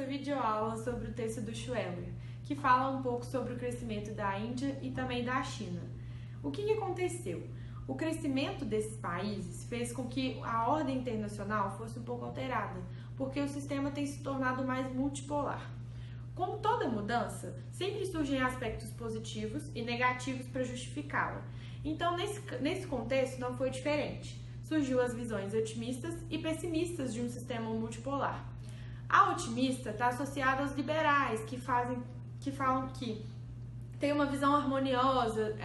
essa videoaula sobre o texto do Schweller, que fala um pouco sobre o crescimento da Índia e também da China. O que aconteceu? O crescimento desses países fez com que a ordem internacional fosse um pouco alterada, porque o sistema tem se tornado mais multipolar. Como toda mudança, sempre surgem aspectos positivos e negativos para justificá-la. Então, nesse contexto, não foi diferente. Surgiu as visões otimistas e pessimistas de um sistema multipolar. A otimista está associada aos liberais, que falam que tem uma visão harmoniosa,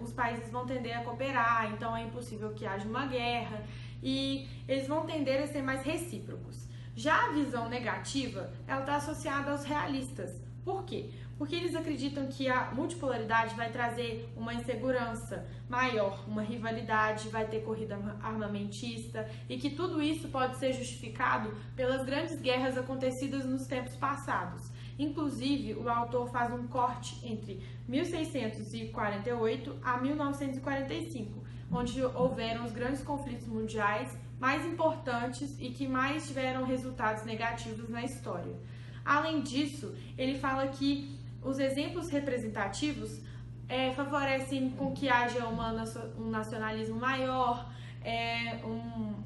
os países vão tender a cooperar, então é impossível que haja uma guerra e eles vão tender a ser mais recíprocos. Já a visão negativa, ela está associada aos realistas. Por quê? Porque eles acreditam que a multipolaridade vai trazer uma insegurança maior, uma rivalidade, vai ter corrida armamentista e que tudo isso pode ser justificado pelas grandes guerras acontecidas nos tempos passados. Inclusive, o autor faz um corte entre 1648 a 1945, onde houveram os grandes conflitos mundiais mais importantes e que mais tiveram resultados negativos na história. Além disso, ele fala que os exemplos representativos favorecem com que haja um nacionalismo maior,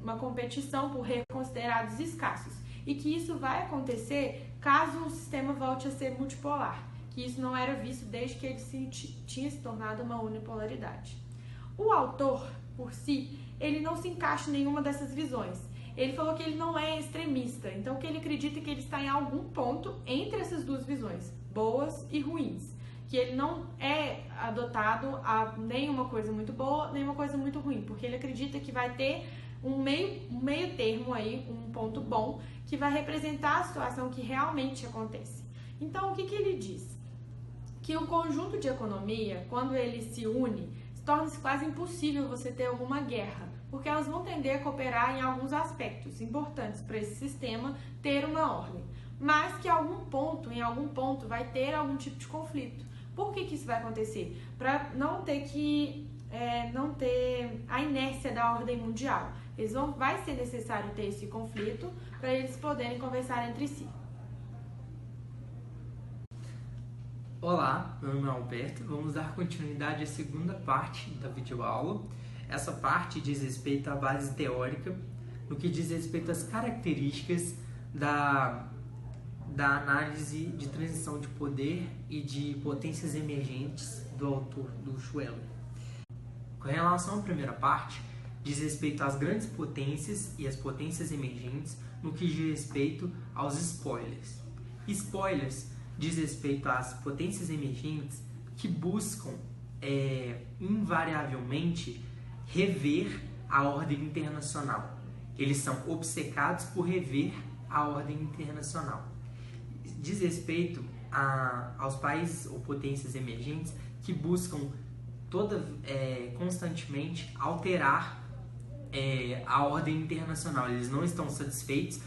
uma competição por considerados escassos, e que isso vai acontecer caso o sistema volte a ser multipolar, que isso não era visto desde que ele tinha se tornado uma unipolaridade. O autor, por si, ele não se encaixa em nenhuma dessas visões. Ele falou que ele não é extremista, então que ele acredita que ele está em algum ponto entre essas duas visões, boas e ruins, que ele não é adotado a nem uma coisa muito boa, nem uma coisa muito ruim, porque ele acredita que vai ter um meio termo aí, um ponto bom, que vai representar a situação que realmente acontece. Então, o que ele diz? Que o conjunto de economia, quando ele se une, torna-se quase impossível você ter alguma guerra, porque elas vão tender a cooperar em alguns aspectos importantes para esse sistema ter uma ordem, mas que em algum ponto vai ter algum tipo de conflito. Por que isso vai acontecer? Para não ter a inércia da ordem mundial. Vai ser necessário ter esse conflito para eles poderem conversar entre si. Olá, meu nome é Alberto. Vamos dar continuidade à segunda parte da videoaula. Essa parte diz respeito à base teórica, no que diz respeito às características da análise de transição de poder e de potências emergentes do autor, do Schweller. Com relação à primeira parte, diz respeito às grandes potências e às potências emergentes, no que diz respeito aos spoilers. Spoilers diz respeito às potências emergentes que buscam invariavelmente rever a ordem internacional. Eles são obcecados por rever a ordem internacional. Diz respeito aos países ou potências emergentes que buscam constantemente alterar a ordem internacional. Eles não estão satisfeitos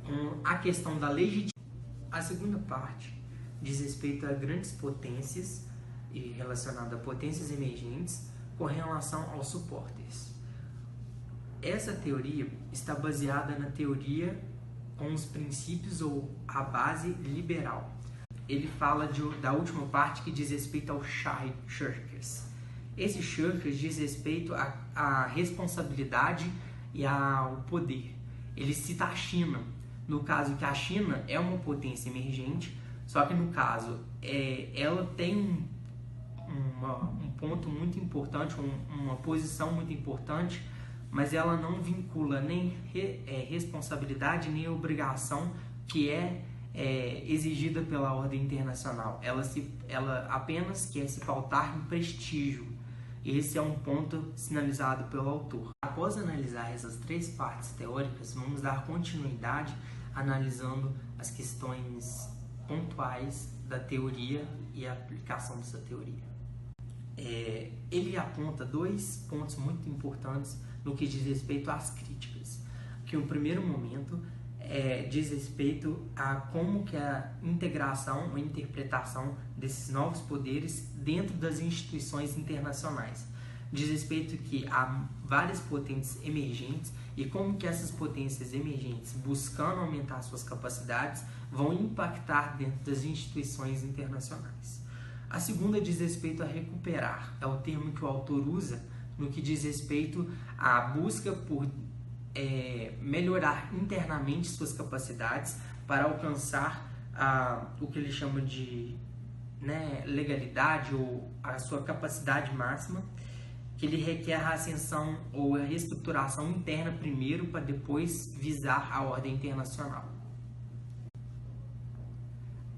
com a questão da legitimidade. A segunda parte diz respeito a grandes potências e relacionada a potências emergentes com relação aos suportes. Essa teoria está baseada na teoria com os princípios ou a base liberal. Ele fala da última parte que diz respeito ao Shirkers. Esse Shirkers diz respeito à responsabilidade e ao poder. Ele cita a China, no caso que a China é uma potência emergente, só que no caso ela tem um ponto muito importante, uma posição muito importante, mas ela não vincula nem responsabilidade nem obrigação que é exigida pela ordem internacional. Ela apenas quer se pautar em prestígio. Esse é um ponto sinalizado pelo autor. Após analisar essas três partes teóricas, vamos dar continuidade analisando as questões pontuais da teoria e a aplicação dessa teoria. Ele aponta dois pontos muito importantes no que diz respeito às críticas, que o primeiro momento diz respeito a como que a integração ou interpretação desses novos poderes dentro das instituições internacionais. Diz respeito que há várias potências emergentes e como que essas potências emergentes, buscando aumentar suas capacidades, vão impactar dentro das instituições internacionais. A segunda diz respeito a recuperar, é o termo que o autor usa no que diz respeito à busca por melhorar internamente suas capacidades para alcançar o que ele chama de legalidade ou a sua capacidade máxima, que ele requer a ascensão ou a reestruturação interna primeiro para depois visar a ordem internacional.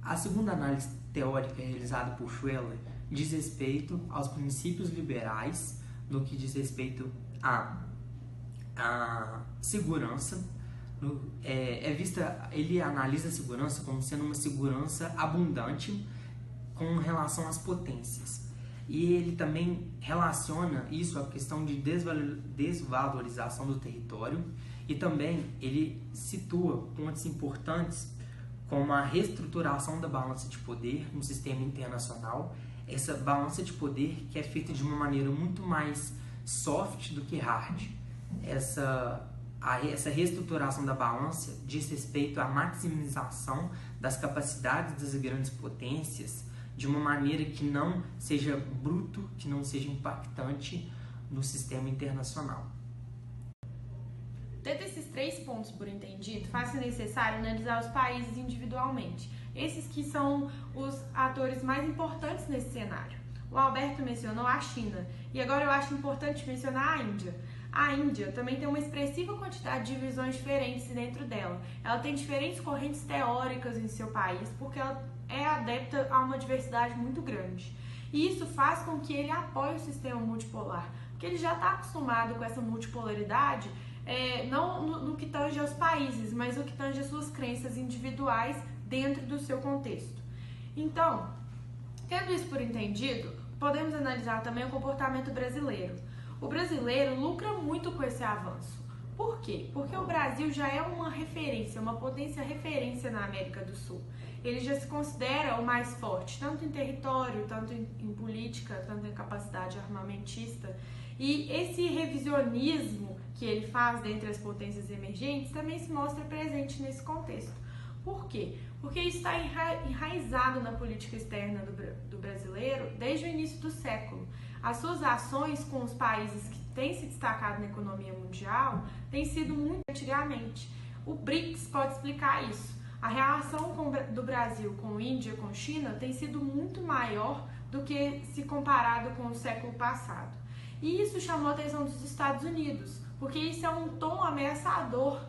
A segunda análise teórica realizada por Schweller diz respeito aos princípios liberais no que diz respeito à segurança. Ele analisa a segurança como sendo uma segurança abundante com relação às potências. E ele também relaciona isso à questão de desvalorização do território, e também ele situa pontos importantes como a reestruturação da balança de poder no sistema internacional, essa balança de poder que é feita de uma maneira muito mais soft do que hard. Essa reestruturação da balança diz respeito à maximização das capacidades das grandes potências de uma maneira que não seja bruto, que não seja impactante no sistema internacional. Tendo esses 3 pontos por entendido, faz-se necessário analisar os países individualmente. Esses que são os atores mais importantes nesse cenário. O Alberto mencionou a China, e agora eu acho importante mencionar a Índia. A Índia também tem uma expressiva quantidade de visões diferentes dentro dela. Ela tem diferentes correntes teóricas em seu país, porque ela é adepta a uma diversidade muito grande. E isso faz com que ele apoie o sistema multipolar, porque ele já está acostumado com essa multipolaridade, não no que tange aos países, mas no que tange às suas crenças individuais dentro do seu contexto. Então, tendo isso por entendido, podemos analisar também o comportamento brasileiro. O brasileiro lucra muito com esse avanço. Por quê? Porque o Brasil já é uma referência, uma potência referência na América do Sul. Ele já se considera o mais forte, tanto em território, tanto em política, tanto em capacidade armamentista. E esse revisionismo que ele faz dentre as potências emergentes também se mostra presente nesse contexto. Por quê? Porque isso está enraizado na política externa do brasileiro desde o início do século. As suas ações com os países que têm se destacado na economia mundial têm sido muito antigamente. O BRICS pode explicar isso. A relação do Brasil com Índia, com China, tem sido muito maior do que se comparado com o século passado. E isso chamou a atenção dos Estados Unidos, porque isso é um tom ameaçador,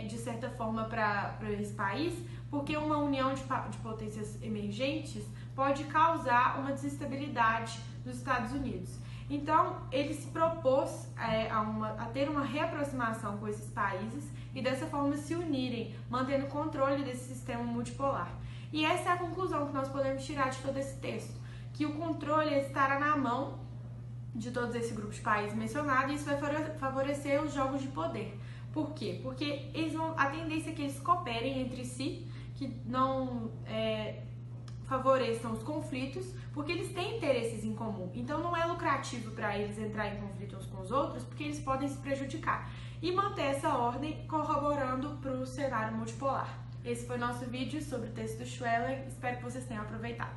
de certa forma, para esse país, porque uma união de potências emergentes pode causar uma desestabilidade dos Estados Unidos. Então, ele se propôs a ter uma reaproximação com esses países e dessa forma se unirem, mantendo o controle desse sistema multipolar. E essa é a conclusão que nós podemos tirar de todo esse texto, que o controle estará na mão de todos esses grupos de países mencionados, e isso vai favorecer os jogos de poder. Por quê? Porque a tendência é que eles cooperem entre si, que não favoreçam os conflitos, porque eles têm interesses em comum. Então não é lucrativo para eles entrar em conflito uns com os outros, porque eles podem se prejudicar. E manter essa ordem corroborando para o cenário multipolar. Esse foi nosso vídeo sobre o texto do Schweller. Espero que vocês tenham aproveitado.